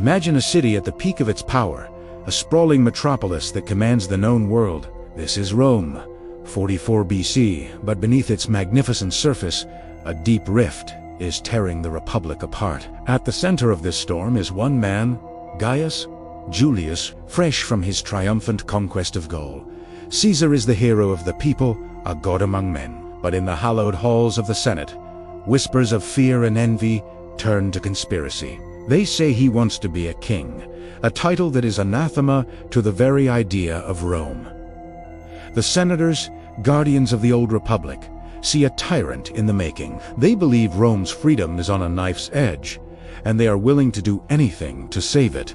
Imagine a city at the peak of its power, a sprawling metropolis that commands the known world. This is Rome, 44 BC, but beneath its magnificent surface, a deep rift is tearing the Republic apart. At the center of this storm is one man, Gaius Julius, fresh from his triumphant conquest of Gaul. Caesar is the hero of the people, a god among men. But in the hallowed halls of the Senate, whispers of fear and envy turn to conspiracy. They say he wants to be a king, a title that is anathema to the very idea of Rome. The senators, guardians of the old republic, see a tyrant in the making. They believe Rome's freedom is on a knife's edge, and they are willing to do anything to save it.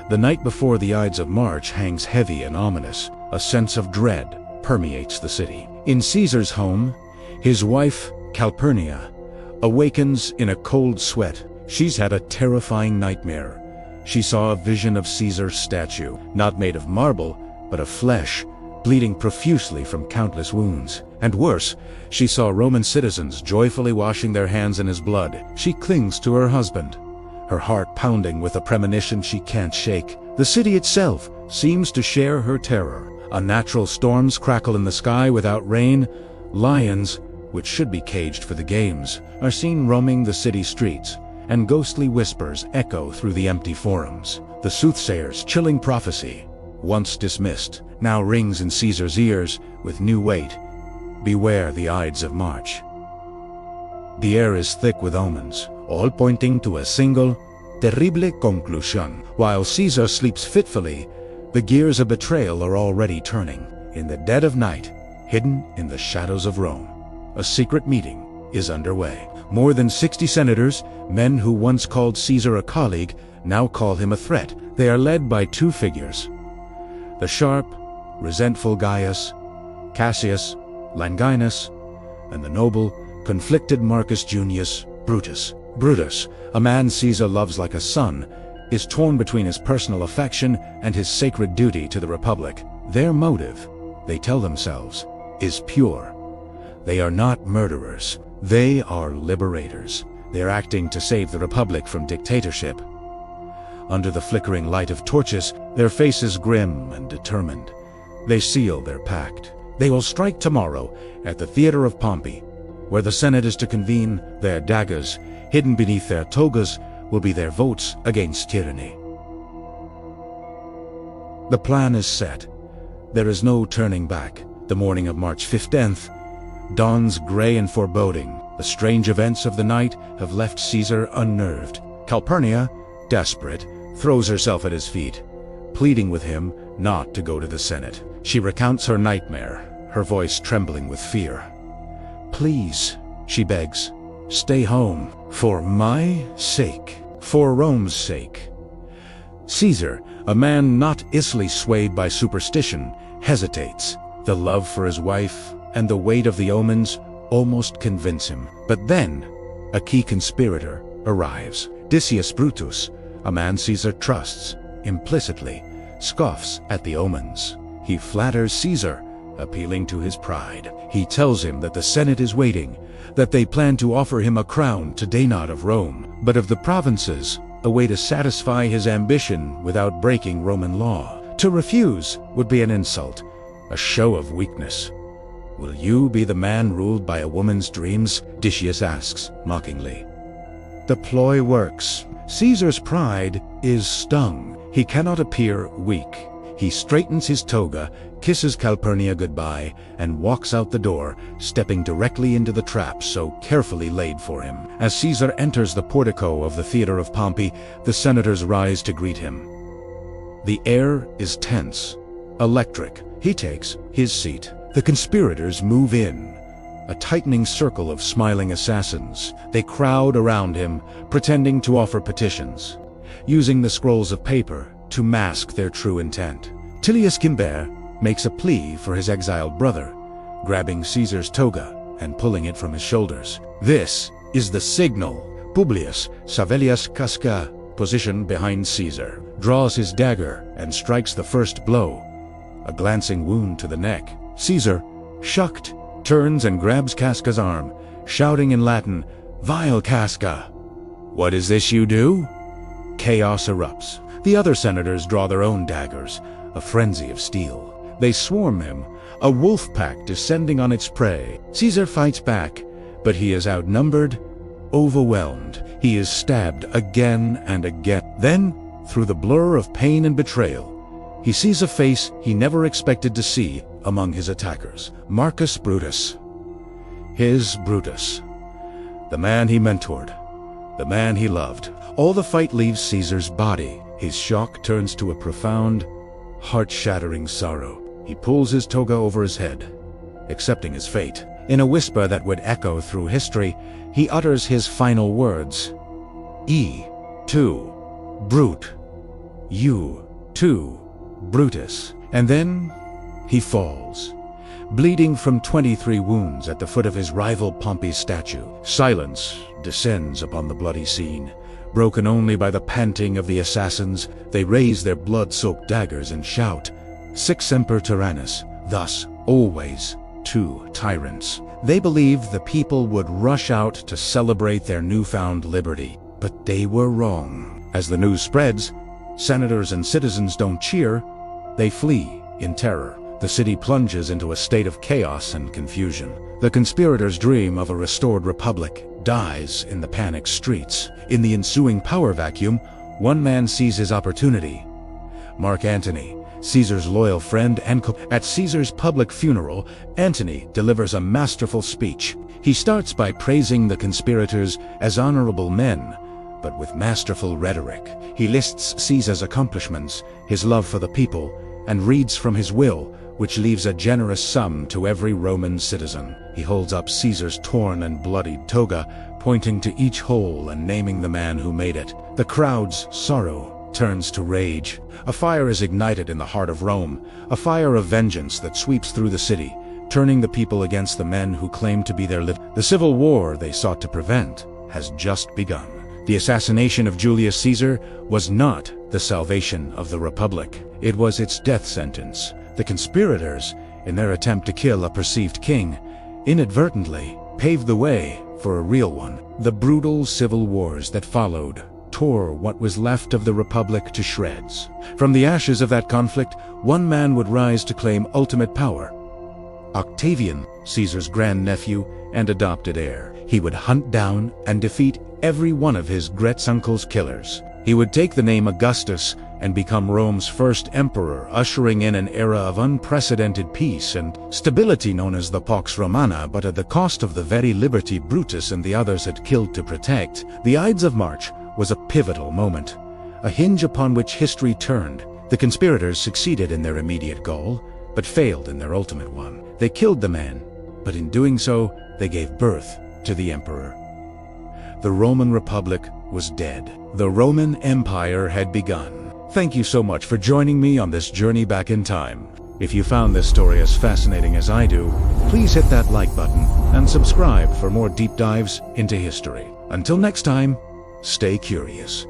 The night before the Ides of March hangs heavy and ominous. A sense of dread permeates the city. In Caesar's home, his wife, Calpurnia, awakens in a cold sweat. She's had a terrifying nightmare. She saw a vision of Caesar's statue, not made of marble, but of flesh, bleeding profusely from countless wounds. And worse, she saw Roman citizens joyfully washing their hands in his blood. She clings to her husband, her heart pounding with a premonition she can't shake. The city itself seems to share her terror. Unnatural storms crackle in the sky without rain. Lions, which should be caged for the games, are seen roaming the city streets, and ghostly whispers echo through the empty forums. The soothsayer's chilling prophecy, once dismissed, now rings in Caesar's ears with new weight. Beware the Ides of March. The air is thick with omens, all pointing to a single, terrible conclusion. While Caesar sleeps fitfully, the gears of betrayal are already turning. In the dead of night, hidden in the shadows of Rome, a secret meeting is underway. More than 60 senators, men who once called Caesar a colleague, now call him a threat. They are led by two figures: the sharp, resentful Gaius, Cassius, Longinus, and the noble, conflicted Marcus Junius Brutus. Brutus, a man Caesar loves like a son, is torn between his personal affection and his sacred duty to the Republic. Their motive, they tell themselves, is pure. They are not murderers. They are liberators. They are acting to save the Republic from dictatorship. Under the flickering light of torches, their faces grim and determined. They seal their pact. They will strike tomorrow at the Theater of Pompey, where the Senate is to convene. Their daggers, hidden beneath their togas, will be their votes against tyranny. The plan is set. There is no turning back. The morning of March 15th dawns gray and foreboding. The strange events of the night have left Caesar unnerved. Calpurnia, desperate, throws herself at his feet, pleading with him not to go to the Senate. She recounts her nightmare, her voice trembling with fear. "Please," she begs, "stay home. For my sake. For Rome's sake." Caesar, a man not easily swayed by superstition, hesitates. The love for his wife and the weight of the omens almost convince him. But then, a key conspirator arrives. Decius Brutus, a man Caesar trusts, implicitly scoffs at the omens. He flatters Caesar, appealing to his pride. He tells him that the Senate is waiting, that they plan to offer him a crown today not of Rome, but of the provinces, a way to satisfy his ambition without breaking Roman law. To refuse would be an insult, a show of weakness. "Will you be the man ruled by a woman's dreams?" Decius asks, mockingly. The ploy works. Caesar's pride is stung. He cannot appear weak. He straightens his toga, kisses Calpurnia goodbye, and walks out the door, stepping directly into the trap so carefully laid for him. As Caesar enters the portico of the Theater of Pompey, the senators rise to greet him. The air is tense, electric. He takes his seat. The conspirators move in, a tightening circle of smiling assassins. They crowd around him, pretending to offer petitions, using the scrolls of paper to mask their true intent. Julius Caesar makes a plea for his exiled brother, grabbing Caesar's toga and pulling it from his shoulders. This is the signal. Publius Savelius Casca, positioned behind Caesar, draws his dagger and strikes the first blow, a glancing wound to the neck. Caesar, shocked, turns and grabs Casca's arm, shouting in Latin, "Vile Casca! What is this you do?" Chaos erupts. The other senators draw their own daggers, a frenzy of steel. They swarm him, a wolf pack descending on its prey. Caesar fights back, but he is outnumbered, overwhelmed. He is stabbed again and again. Then, through the blur of pain and betrayal, he sees a face he never expected to see among his attackers. Marcus Brutus. His Brutus. The man he mentored. The man he loved. All the fight leaves Caesar's body. His shock turns to a profound, heart-shattering sorrow. He pulls his toga over his head, accepting his fate. In a whisper that would echo through history, he utters his final words. Brute. You, too, Brutus. And then he falls, bleeding from 23 wounds at the foot of his rival Pompey's statue. Silence descends upon the bloody scene. Broken only by the panting of the assassins, they raise their blood-soaked daggers and shout, Sic semper tyrannus, thus always two tyrants. They believed the people would rush out to celebrate their newfound liberty, but they were wrong. As the news spreads, senators and citizens don't cheer, they flee in terror. The city plunges into a state of chaos and confusion. The conspirators' dream of a restored republic dies in the panicked streets. In the ensuing power vacuum, one man sees his opportunity. Mark Antony, Caesar's loyal friend and at Caesar's public funeral, Antony delivers a masterful speech. He starts by praising the conspirators as honorable men, but with masterful rhetoric. He lists Caesar's accomplishments, his love for the people, and reads from his will, which leaves a generous sum to every Roman citizen. He holds up Caesar's torn and bloodied toga, pointing to each hole and naming the man who made it. The crowd's sorrow turns to rage. A fire is ignited in the heart of Rome, a fire of vengeance that sweeps through the city, turning the people against the men who claim to be their leader. The civil war they sought to prevent has just begun. The assassination of Julius Caesar was not the salvation of the Republic. It was its death sentence. The conspirators, in their attempt to kill a perceived king, inadvertently paved the way for a real one. The brutal civil wars that followed tore what was left of the Republic to shreds. From the ashes of that conflict, one man would rise to claim ultimate power. Octavian, Caesar's grandnephew and adopted heir. He would hunt down and defeat every one of his great-uncle's killers. He would take the name Augustus and become Rome's first emperor, ushering in an era of unprecedented peace and stability known as the Pax Romana, but at the cost of the very liberty Brutus and the others had killed to protect. The Ides of March was a pivotal moment, a hinge upon which history turned. The conspirators succeeded in their immediate goal, but failed in their ultimate one. They killed the man, but in doing so, they gave birth to the emperor. The Roman Republic was dead. The Roman Empire had begun. Thank you so much for joining me on this journey back in time. If you found this story as fascinating as I do, please hit that like button and subscribe for more deep dives into history. Until next time, stay curious.